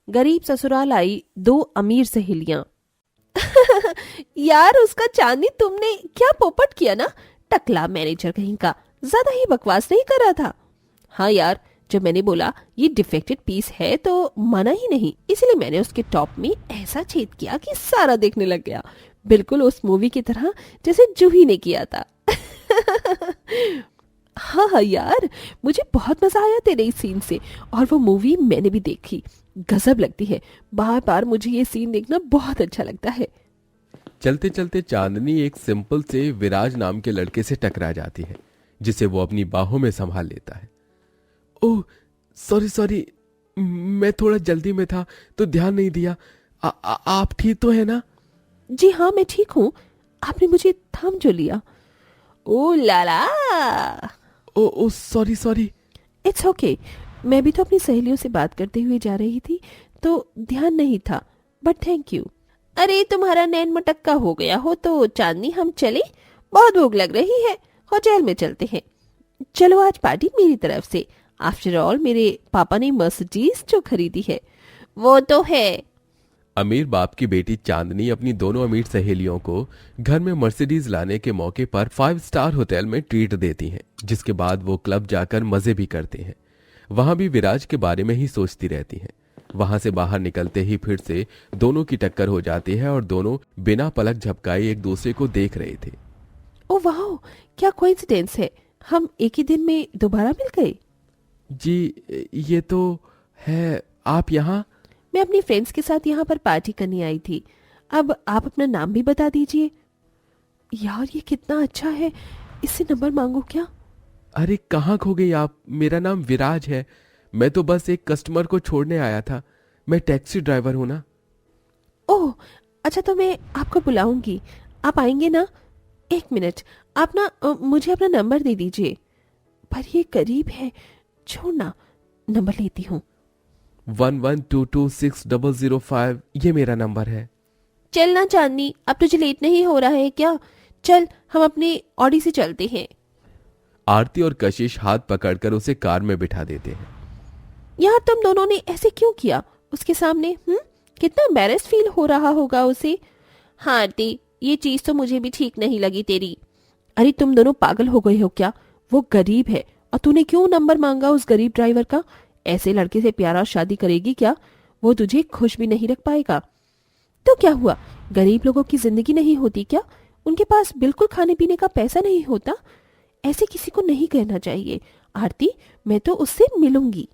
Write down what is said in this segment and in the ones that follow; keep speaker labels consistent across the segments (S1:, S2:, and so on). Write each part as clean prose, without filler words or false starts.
S1: गरीब ससुराल आई दो अमीर सहेलियां। यार उसका चांदनी तुमने क्या पोपट किया ना, टकला मैनेजर कहीं का, ज्यादा ही बकवास नहीं कर रहा था। हाँ यार, जब मैंने बोला ये डिफेक्टेड पीस है तो माना ही नहीं, इसलिए मैंने उसके टॉप में ऐसा छेद किया कि सारा देखने लग गया, बिल्कुल उस मूवी की तरह जैसे जूही ने किया था। हाँ हाँ यार, मुझे बहुत मजा आया तेरे इस सीन से, और वो मूवी मैंने भी देखी, गजब लगती है। बार बार मुझे ये सीन देखना बहुत अच्छा लगता है।
S2: चलते चलते चांदनी एक सिंपल से विराज नाम के लड़के से टकरा जाती है, जिसे वो अपनी बाहों में संभाल लेता है। ओह सॉरी सॉरी, मैं थोड़ा जल्दी में था तो ध्यान नहीं दिया। आप ठीक तो है ना?
S1: जी हाँ, मैं ठीक हूँ। आपने मुझे थाम जो लिया। ओ लाला।
S2: ओ सॉरी सॉरी।
S1: इट्स ओके, मैं भी तो अपनी सहेलियों से बात करते हुए जा रही थी तो ध्यान नहीं था, बट थैंक यू। अरे तुम्हारा नैन मटक्का हो गया हो तो चांदनी हम चले, बहुत भूख लग रही है, होटल में चलते हैं। चलो आज पार्टी मेरी तरफ से, आफ्टर ऑल मेरे पापा ने मर्सिडीज जो खरीदी है। वो तो है।
S2: अमीर बाप की बेटी चांदनी अपनी दोनों अमीर सहेलियों को घर में मर्सिडीज लाने के मौके पर 5 स्टार होटल में ट्रीट देती हैं, जिसके बाद वो क्लब जाकर मजे भी करते हैं। वहां भी विराज के बारे में ही सोचती रहती हैं। वहां से बाहर निकलते ही फिर से दोनों की टक्कर हो जाती है और दोनों बिना पलक झपकाए एक दूसरे को देख रहे थे।
S1: ओ वाह, क्या कोइंसिडेंस है, हम एक ही दिन में दोबारा मिल गए।
S2: जी ये तो है। आप यहाँ?
S1: मैं अपनी फ्रेंड्स के साथ यहाँ पर पार्टी करने आई थी। अब आप अपना नाम भी बता दीजिए। यार ये कितना अच्छा है, इससे नंबर मांगो क्या?
S2: अरे कहाँ खो गई आप? मेरा नाम विराज है। मैं तो बस एक कस्टमर को छोड़ने आया था। मैं टैक्सी ड्राइवर हूं ना।
S1: ओह अच्छा, तो मैं आपको बुलाऊंगी, आप आएंगे ना? एक मिनट, आप ना मुझे अपना नंबर दे दीजिए। पर ये करीब है, छोड़ना, नंबर लेती हूँ।
S2: 11226005 ये मेरा नंबर है।
S1: चलना चांदनी, अब तुझे लेट नहीं हो रहा है क्या? चल हम अपने ऑडी से चलते हैं।
S2: आरती और कशिश हाथ पकड़कर उसे कार में बिठा देते हैं।
S1: यार तुम दोनों ने ऐसे क्यों किया उसके सामने? कितना एम्बैरेस फील हो रहा होगा उसे। हाँ आरती, ये चीज तो मुझे भी ठीक नहीं लगी तेरी। अरे तुम दोनों पागल हो गए हो क्या? वो गरीब है और तूने क्यों नंबर मांगा उस गरीब ड्राइवर का? ऐसे लड़के से प्यारा शादी करेगी क्या? वो तुझे खुश भी नहीं रख पाएगा। तो क्या हुआ, गरीब लोगों की जिंदगी नहीं होती क्या? उनके पास बिल्कुल खाने पीने का पैसा नहीं होता? ऐसे किसी को नहीं कहना चाहिए। आरती, मैं तो उससे मिलूंगी।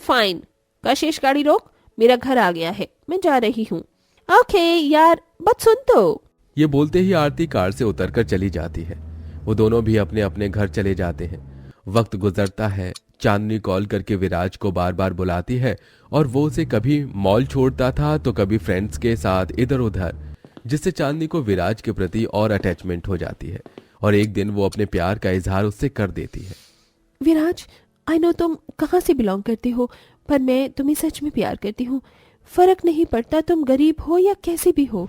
S1: फाइन, कशिश गाड़ी रोक, मेरा घर आ गया है, मैं जा रही हूँ। ओके यार, बट सुन तो।
S2: ये बोलते ही आरती कार से उतरकर चली जाती है। वो दोनों भी अपने अपने घर चले जाते हैं। वक्त गुजरता है। चांदनी कॉल करके विराज को बार बार बुलाती है और वो उसे कभी मॉल छोड़ता था तो कभी फ्रेंड्स के साथ इधर उधर, जिससे चांदनी को विराज के प्रति और अटैचमेंट हो जाती है और एक दिन वो अपने प्यार का इजहार उससे कर देती है।
S1: विराज, आई नो तुम कहाँ से बिलोंग करते हो, पर मैं तुम्हें सच में प्यार करती हूँ। फर्क नहीं पड़ता तुम गरीब हो या कैसे भी हो।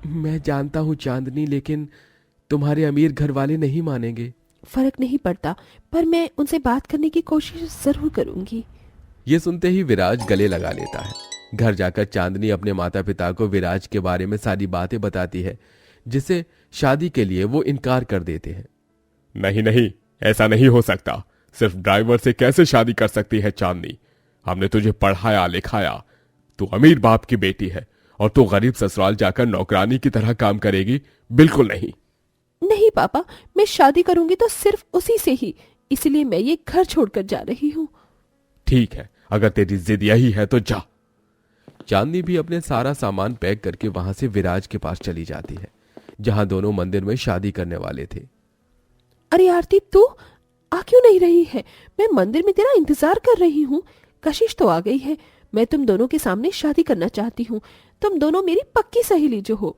S2: मैं जानता हूँ चांदनी, लेकिन तुम्हारे अमीर घर वाले नहीं मानेंगे।
S1: फर्क नहीं पड़ता, पर मैं उनसे बात करने की कोशिश जरूर करूंगी।
S2: ये सुनते ही विराज गले लगा लेता है। घर जाकर चांदनी अपने माता पिता को विराज के बारे में सारी बातें बताती है, जिसे शादी के लिए वो इनकार कर देते हैं।
S3: नहीं नहीं, ऐसा नहीं हो सकता। सिर्फ ड्राइवर से कैसे शादी कर सकती है चांदनी? हमने तुझे पढ़ाया लिखाया, तू अमीर बाप की बेटी है और तू गरीब ससुराल जाकर नौकरानी की तरह काम करेगी? बिल्कुल नहीं।
S1: नहीं पापा, मैं शादी करूंगी तो सिर्फ उसी से ही, इसलिए मैं ये घर छोड़कर जा रही हूँ।
S3: ठीक है, अगर तेरी जिद यही है तो जा।
S2: चांदनी भी अपने सारा सामान पैक करके वहां से विराज के पास चली जाती है, जहां दोनों मंदिर में शादी करने वाले थे।
S1: अरे आरती, तू आ क्यों नहीं रही है? मैं मंदिर में तेरा इंतजार कर रही हूँ। कशिश तो आ गई है। मैं तुम दोनों के सामने शादी करना चाहती हूँ। तुम दोनों मेरी पक्की सहेली जो हो।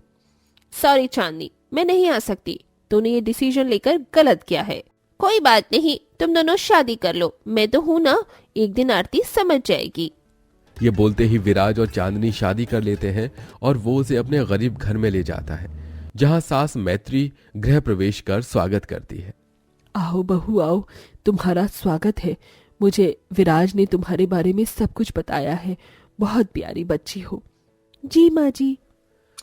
S1: सॉरी चांदनी, मैं नहीं आ सकती। तूने ये डिसीजन लेकर गलत किया है। कोई बात नहीं, तुम दोनों शादी कर लो, मैं तो हूं ना, एक दिन आरती समझ जाएगी।
S2: ये बोलते ही विराज और चांदनी शादी कर लेते हैं और वो उसे अपने गरीब घर में ले जाता है, जहां सास मैत्री गृह प्रवेश कर स्वागत करती है।
S1: आओ बहू आओ, तुम्हारा स्वागत है। मुझे विराज ने तुम्हारे बारे में सब कुछ बताया है। बहुत प्यारी बच्ची हो। जी माँ जी।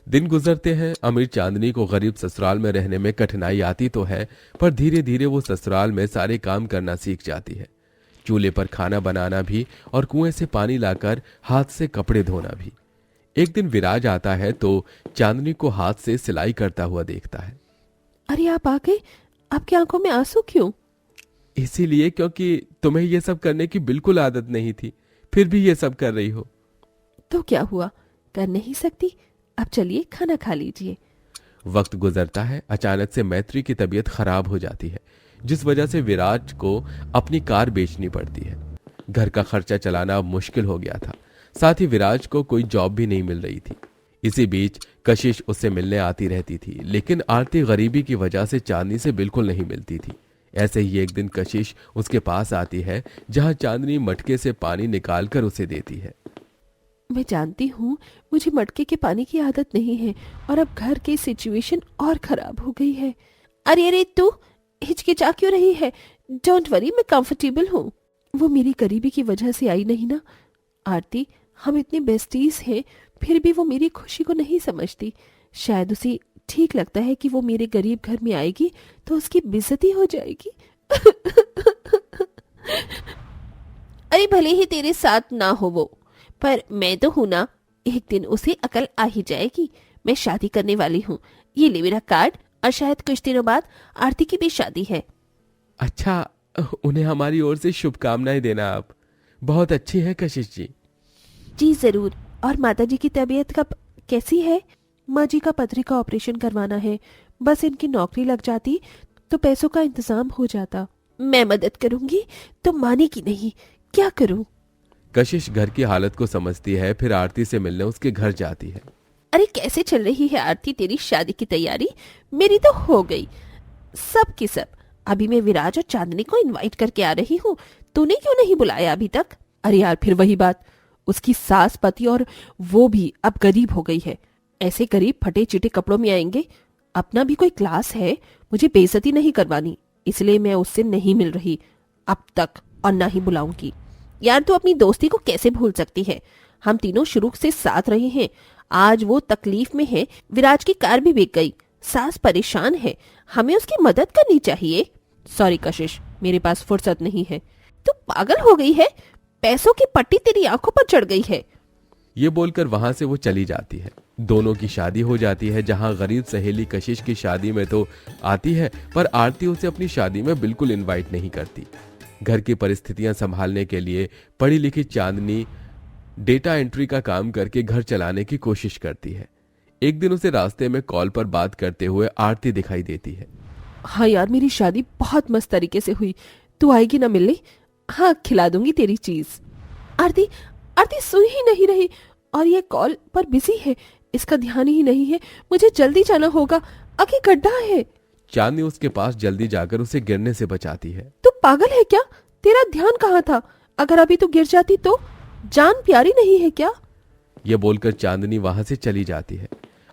S2: दिन गुजरते हैं। अमीर चांदनी को गरीब ससुराल में रहने में कठिनाई आती तो है, पर धीरे धीरे वो ससुराल में सारे काम करना सीख जाती है। चूल्हे पर खाना बनाना भी और कुएं से पानी लाकर हाथ से कपड़े धोना भी। एक दिन विराज आता है तो चांदनी को हाथ से सिलाई करता हुआ देखता है।
S1: अरे आप आ गए, आपकी आंखों में आंसू क्यों?
S2: इसीलिए क्योंकि तुम्हें ये सब करने की बिल्कुल आदत नहीं थी, फिर भी ये सब कर रही हो।
S1: तो क्या हुआ, कर नहीं सकती? अब चलिए खाना खा लीजिए।
S2: वक्त गुजरता है। अचानक से मैत्री की तबीयत खराब हो जाती है, जिस वजह से विराज को अपनी कार बेचनी पड़ती है। घर का खर्चा चलाना अब मुश्किल हो गया था। साथ ही विराज को कोई जॉब भी नहीं मिल रही थी। इसी बीच कशिश उससे मिलने आती रहती थी, लेकिन आरती गरीबी की वजह से चांदनी से बिल्कुल नहीं मिलती थी। ऐसे ही एक दिन कशिश उसके पास आती है, जहां चांदनी मटके से पानी निकालकर उसे देती है।
S1: मैं जानती हूँ मुझे मटके के पानी की आदत नहीं है और अब घर की सिचुएशन और खराब हो गई है। अरे अरे तू हिचकिचा क्यों रही है? डोंट वरी, मैं कंफर्टेबल हूँ। वो मेरी गरीबी की वजह से आई नहीं ना आरती, हम इतने बेस्टीज हैं, फिर भी वो मेरी खुशी को नहीं समझती। शायद उसे ठीक लगता है कि वो मेरे गरीब घर में आएगी तो उसकी बेइज्जती हो जाएगी। अरे भले ही तेरे साथ ना हो वो, पर मैं तो हूं ना, एक दिन उसे अकल आ ही जाएगी। मैं शादी करने वाली हूँ, ये ले मेरा कार्ड, और शायद कुछ दिनों बाद आरती की भी शादी है।
S2: अच्छा, उन्हें हमारी ओर से शुभकामनाएं देना। आप बहुत अच्छी हैं कशिश जी।
S1: जी जरूर। और माताजी की तबीयत कब कैसी है? माँ जी का पथरी का ऑपरेशन करवाना है, बस इनकी नौकरी लग जाती तो पैसों का इंतजाम हो जाता। मैं मदद करूंगी तो मानेगी नहीं, क्या करूं?
S2: कशिश घर की हालत को समझती है, फिर आरती से मिलने उसके घर जाती है।
S1: अरे कैसे चल रही है आरती तेरी शादी की तैयारी? मेरी तो हो गई सब की सब। अभी मैं विराज और चांदनी को इनवाइट करके आ रही हूँ, तूने क्यों नहीं बुलाया अभी तक? अरे यार फिर वही बात, उसकी सास पति और वो भी अब गरीब हो गई है। ऐसे गरीब फटे चिटे कपड़ों में आएंगे? अपना भी कोई क्लास है, मुझे बेइज्जती नहीं करवानी, इसलिए मैं उससे नहीं मिल रही अब तक और ना ही बुलाऊंगी। यार तू अपनी दोस्ती को कैसे भूल सकती है? हम तीनों शुरू से साथ रहे हैं, आज वो तकलीफ में है, विराज की कार भी बिक गई, सास परेशान है, हमें उसकी मदद करनी चाहिए। सॉरी कशिश, मेरे पास फुर्सत नहीं है। तू पागल हो गई है? पैसों की पट्टी तेरी आंखों पर चढ़ गई है।
S2: ये बोलकर वहां से वो चली जाती है। दोनों की शादी हो जाती है, जहां गरीब सहेली कशिश की शादी में तो आती है, पर आरती उसे अपनी शादी में बिल्कुल इनवाइट नहीं करती। घर की परिस्थितियां संभालने के लिए पढ़ी लिखी चांदनी डेटा एंट्री का काम करके घर चलाने की कोशिश करती है। एक दिन उसे रास्ते में कॉल पर बात करते हुए आरती दिखाई देती है।
S1: हाँ यार मेरी शादी बहुत मस्त तरीके से हुई, तू आएगी ना मिलने? हाँ खिला दूंगी तेरी चीज। आरती आरती सुन ही नहीं रही, और ये कॉल पर बिजी है, इसका ध्यान ही नहीं है। मुझे जल्दी जाना होगा, आगे गड्ढा है।
S2: चांदनी उसके पास जल्दी जाकर उसे गिरने से बचाती है।
S1: तू पागल है क्या? तेरा ध्यान कहाँ था? अगर अभी तू गिर जाती तो? जान प्यारी नहीं है क्या?
S2: यह बोलकर चांदनी वहां से चली जाती है।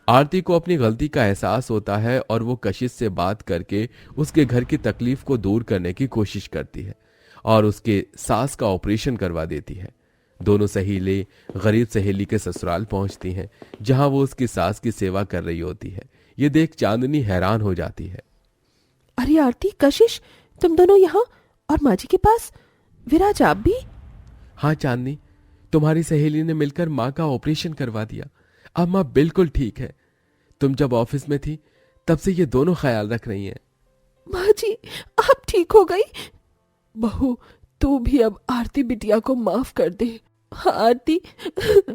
S2: आरती को अपनी गलती का एहसास होता है और वो कशिश से बात करके उसके घर की तकलीफ को दूर करने की कोशिश करती है और उसके सास का ऑपरेशन करवा देती है। दोनों सहेली गरीब सहेली के ससुराल पहुंचती हैं, जहां वो उसकी सास की सेवा कर रही होती है। ये देख चांदनी हैरान हो जाती है।
S1: अरे आरती, कशिश, तुम दोनों यहाँ और माँ जी के पास? विराज आप भी?
S2: हाँ चांदनी, तुम्हारी सहेली ने मिलकर माँ का ऑपरेशन करवा दिया, अब माँ बिल्कुल ठीक है। तुम जब ऑफिस में थी तब से ये दोनों ख्याल रख रही हैं।
S1: माँ जी आप ठीक हो गई? बहू तू भी अब आरती बिटिया को माफ कर दे। हाँ आरती,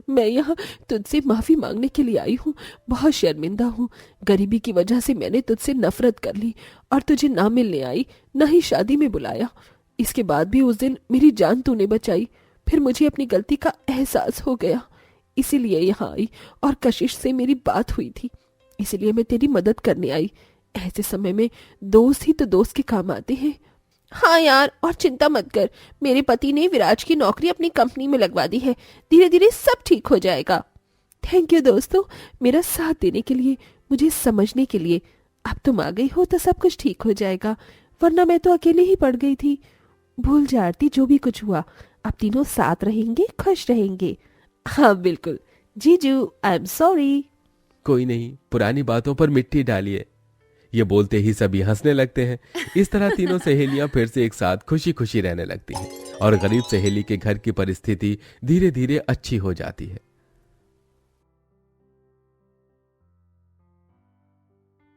S1: मैं यहाँ तुझसे माफी मांगने के लिए आई हूँ। बहुत शर्मिंदा हूँ, गरीबी की वजह से मैंने तुझसे नफरत कर ली और तुझे ना मिलने आई, ना ही शादी में बुलाया। इसके बाद भी उस दिन मेरी जान तूने बचाई, फिर मुझे अपनी गलती का एहसास हो गया, इसीलिए यहाँ आई और कशिश से मेरी बात हुई थी, इसलिए मैं तेरी मदद करने आई। ऐसे समय में दोस्त ही तो दोस्त के काम आते हैं। हाँ यार, और चिंता मत कर, मेरे पति ने विराज की नौकरी अपनी कंपनी में लगवा दी है, धीरे धीरे सब ठीक हो जाएगा। थैंक यू दोस्तों, मेरा साथ देने के लिए, मुझे समझने के लिए। अब तुम आ गई हो तो सब कुछ ठीक हो जाएगा, वरना मैं तो अकेले ही पड़ गई थी। भूल जा आरती जो भी कुछ हुआ, अब तीनों साथ रहेंगे, खुश रहेंगे। हाँ बिल्कुल। जीजू आई एम सॉरी।
S2: कोई नहीं, पुरानी बातों पर मिट्टी डालिए। ये बोलते ही सभी हंसने लगते हैं। इस तरह तीनों सहेलियां फिर से एक साथ खुशी खुशी रहने लगती हैं और गरीब सहेली के घर की परिस्थिति धीरे धीरे अच्छी हो जाती है।